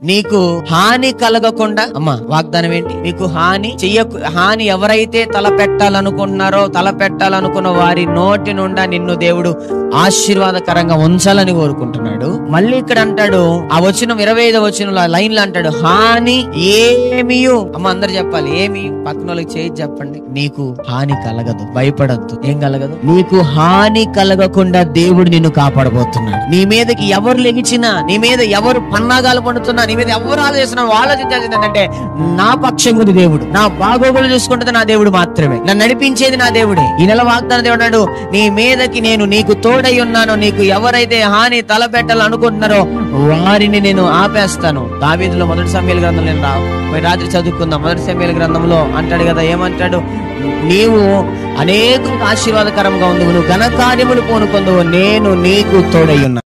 నీకు హాని కలగకుండా, అమ్మా వాగ్దానం ఏంటి? నీకు హాని ఎవరైతే తలపెట్టాలనుకున్న వారి నోటి నుండా నిన్ను దేవుడు ఆశీర్వాదకరంగా ఉంచాలని కోరుకుంటున్నాడు. మళ్ళీ ఇక్కడ అంటాడు, ఆ వచనం 25వ వచనంలో లైన్లో అంటాడు, హాని ఏమియు, అమ్మ అందరు చెప్పాలి, ఏమి పక్కన వాళ్ళకి చేయి చెప్పండి, నీకు హాని కలగదు, భయపడద్దు. ఏం కలగదు? నీకు హాని కలగకుండా దేవుడు నిన్ను కాపాడబోతున్నాడు. నీ మీదకి ఎవరు లెగిచినా, నీ మీద ఎవరు పన్నాగాలు పండుతున్నా, నీ మీద ఎవరు ఆలోచిస్తున్నా, ఆలోచించాల్సింది ఏంటంటే, నా పక్షం ఉంది దేవుడు, నా బాగోగులు చూసుకుంటుంది నా దేవుడు మాత్రమే, నన్ను నడిపించేది నా దేవుడే. ఈ నెల వాగ్దానం దేవుడు అన్నాడు, నీ మీదకి నేను నీకు తోడై ఉన్నాను, నీకు ఎవరైతే హాని తలపెట్టాలనుకుంటున్నారో వారిని నేను ఆపేస్తాను. దావీదులో మొదటి సమూయేలు గ్రంథం నేను రాత్రి చదువుకుందాం. మొదటి సమూయేలు గ్రంథంలో అంటాడు కదా, ఏమంటాడు? నీవు అనేక ఆశీర్వాదకరంగా ఉంది, నువ్వు ఘనకార్యములు పూనుకొందువు, నేను నీకు తోడై ఉన్నా.